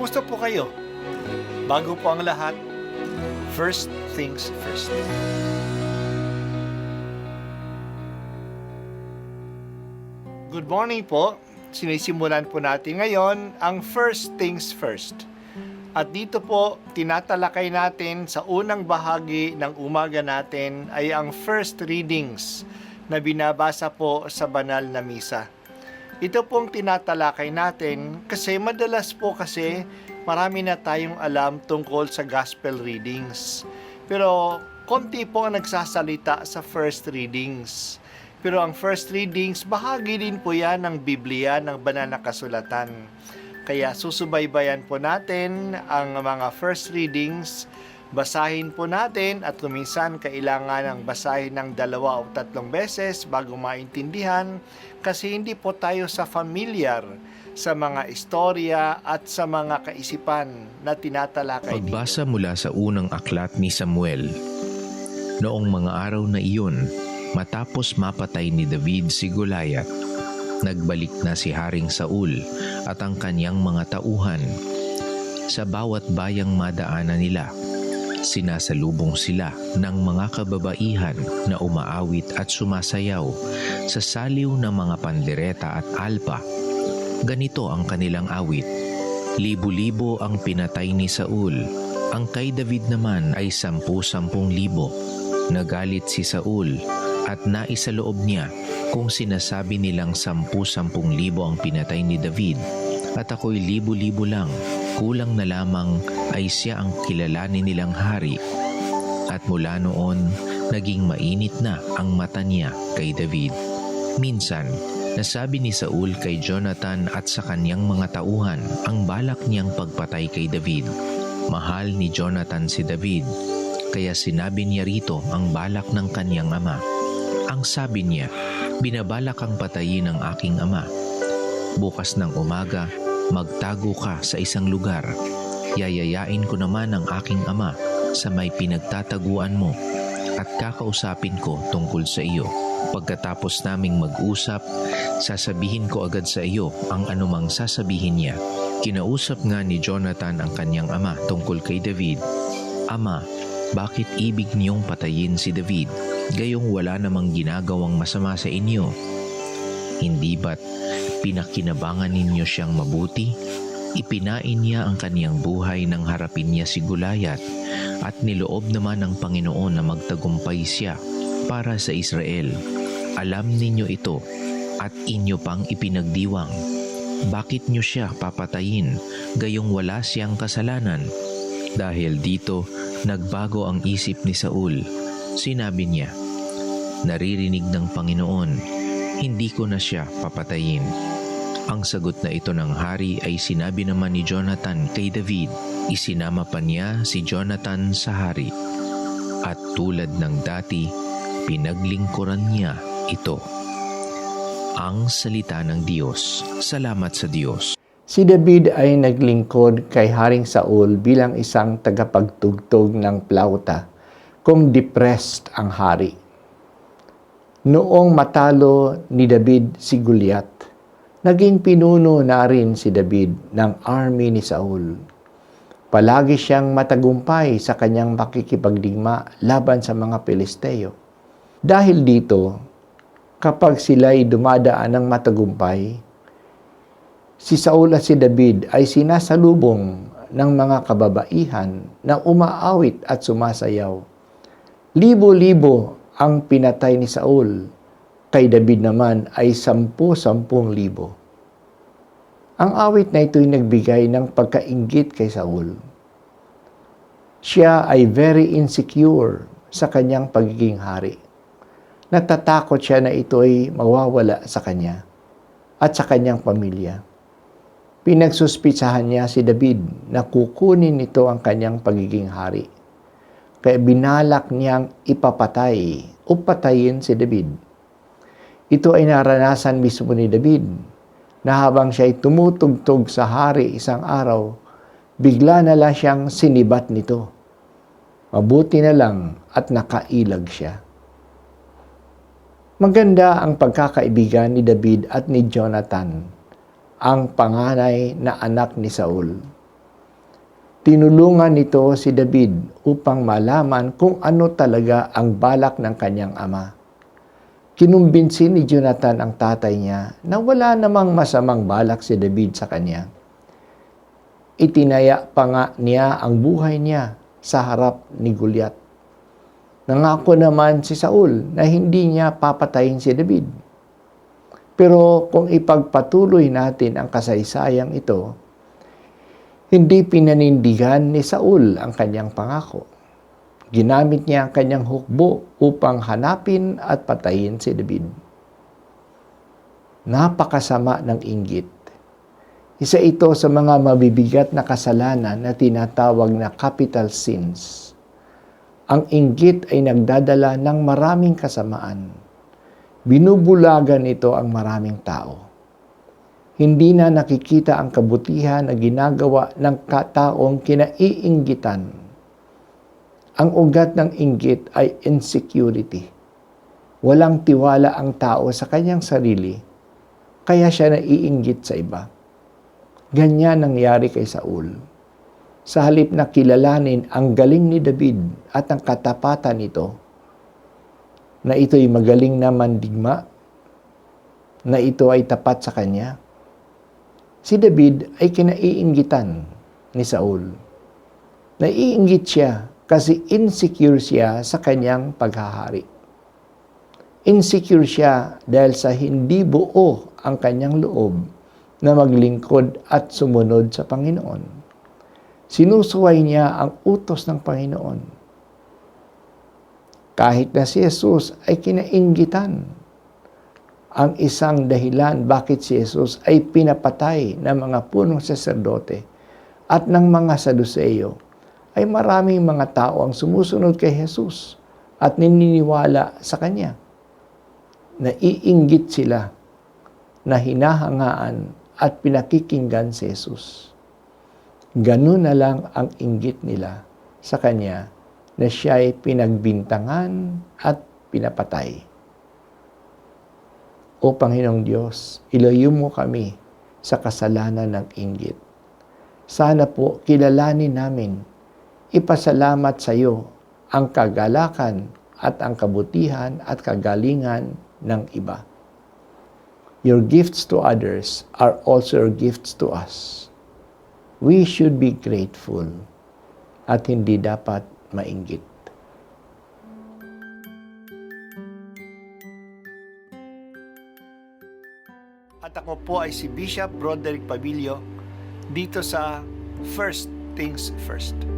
Kumusta po kayo? Bago po ang lahat, first things first. Good morning po. Sinisimulan po natin ngayon ang first things first. At dito po, tinatalakay natin sa unang bahagi ng umaga natin ay ang first readings na binabasa po sa banal na misa. Ito pong tinatalakay natin kasi madalas po kasi marami na tayong alam tungkol sa gospel readings. Pero konti po ang nagsasalita sa first readings. Pero ang first readings, bahagi din po yan ng Biblia, ng banal na kasulatan. Kaya susubaybayan po natin ang mga first readings, basahin po natin at kuminsan kailangan ng basahin ng 2 o 3 beses bago maintindihan kasi hindi po tayo sa familiar sa mga istorya at sa mga kaisipan na tinatalakay dito. Pagbasa mula sa unang aklat ni Samuel. Noong mga araw na iyon, matapos mapatay ni David si Goliath, nagbalik na si Haring Saul at ang kanyang mga tauhan. Sa bawat bayang madaanan nila, sinasalubong sila ng mga kababaihan na umaawit at sumasayaw sa saliw ng mga pandereta at alpa. Ganito ang kanilang awit: libo-libo ang pinatay ni Saul, ang kay David naman ay 10,000. Nagalit si Saul at naisaloob niya kung sinasabi nilang 10,000 ang pinatay ni David at ako'y libo-libo lang, kulang na lamang ay siya ang kilalanin nilang hari. At mula noon, naging mainit na ang mata niya kay David. Minsan, nasabi ni Saul kay Jonathan at sa kanyang mga tauhan ang balak niyang pagpatay kay David. Mahal ni Jonathan si David, kaya sinabi niya rito ang balak ng kanyang ama. Ang sabi niya, binabalak kang patayin ng aking ama. Bukas ng umaga, magtago ka sa isang lugar. Yayayain ko naman ang aking ama sa may pinagtataguan mo at kakausapin ko tungkol sa iyo. Pagkatapos naming mag-usap, sasabihin ko agad sa iyo ang anumang sasabihin niya. Kinausap nga ni Jonathan ang kanyang ama tungkol kay David. Ama, bakit ibig niyong patayin si David? Gayong wala namang ginagawang masama sa inyo. Hindi ba't pinakinabangan ninyo siyang mabuti? Ipinain niya ang kaniyang buhay nang harapin niya si Goliath at niloob naman ng Panginoon na magtagumpay siya para sa Israel. Alam ninyo ito at inyo pang ipinagdiwang. Bakit niyo siya papatayin gayong wala siyang kasalanan? Dahil dito, nagbago ang isip ni Saul. Sinabi niya, naririnig ng Panginoon, hindi ko na siya papatayin. Ang sagot na ito ng hari ay sinabi naman ni Jonathan kay David. Isinama pa niya si Jonathan sa hari. At tulad ng dati, pinaglingkuran niya ito. Ang salita ng Diyos. Salamat sa Diyos. Si David ay naglingkod kay Haring Saul bilang isang tagapagtugtog ng plauta kung depressed ang hari. Noong matalo ni David si Goliath, naging pinuno na rin si David ng army ni Saul. Palagi siyang matagumpay sa kanyang makikipagdigma laban sa mga Pilisteo. Dahil dito, kapag sila'y dumadaan ng matagumpay, si Saul at si David ay sinasalubong ng mga kababaihan na umaawit at sumasayaw. Libo-libo ang pinatay ni Saul, kay David naman ay 10,000. Ang awit na ito'y nagbigay ng pagkainggit kay Saul. Siya ay very insecure sa kanyang pagiging hari. Natatakot siya na ito'y mawawala sa kanya at sa kanyang pamilya. Pinagsuspitsahan niya si David na kukunin nito ang kanyang pagiging hari. Kaya binalak niyang ipapatay o patayin si David. Ito ay naranasan mismo ni David na habang siya ay tumutugtog sa hari isang araw, bigla na lang siyang sinibat nito. Mabuti na lang at nakailag siya. Maganda ang pagkakaibigan ni David at ni Jonathan, ang panganay na anak ni Saul. tinulungan nito si David upang malaman kung ano talaga ang balak ng kanyang ama. Kinumbinsi ni Jonathan ang tatay niya na wala namang masamang balak si David sa kanya. Itinaya pa nga niya ang buhay niya sa harap ni Goliath. Nangako naman si Saul na hindi niya papatayin si David. Pero kung ipagpatuloy natin ang kasaysayang ito, hindi pinanindigan ni Saul ang kanyang pangako. Ginamit niya ang kanyang hukbo upang hanapin at patayin si David. Napakasama ng inggit. Isa ito sa mga mabibigat na kasalanan na tinatawag na capital sins. Ang inggit ay nagdadala ng maraming kasamaan. Binubulagan ito ang maraming tao. Hindi na nakikita ang kabutihan na ginagawa ng taong kinaiinggitan. Ang ugat ng inggit ay insecurity. Walang tiwala ang tao sa kanyang sarili, kaya siya naiinggit sa iba. Ganyan nangyari kay Saul. Sa halip na kilalanin ang galing ni David at ang katapatan nito, na ito'y magaling na mandigma, na ito ay tapat sa kanya, si David ay kinaiinggitan ni Saul. Naiinggit siya kasi insecure siya sa kanyang paghahari. Insecure siya dahil sa hindi buo ang kanyang loob na maglingkod at sumunod sa Panginoon. Sinusuway niya ang utos ng Panginoon. Kahit na si Jesus ay kinainggitan. Ang isang dahilan bakit si Jesus ay pinapatay ng mga punong saserdote at ng mga Saduceo ay maraming mga tao ang sumusunod kay Jesus at nininiwala sa Kanya. Naiinggit sila na hinahangaan at pinakikinggan si Jesus. Ganun na lang ang inggit nila sa Kanya na siya ay pinagbintangan at pinapatay. O Panginoong Diyos, ilayo mo kami sa kasalanan ng inggit. Sana po kilalanin namin, ipasalamat sa iyo ang kagalakan at ang kabutihan at kagalingan ng iba. Your gifts to others are also your gifts to us. We should be grateful at hindi dapat mainggit. At ako po ay si Bishop Broderick Pabilio dito sa First Things First.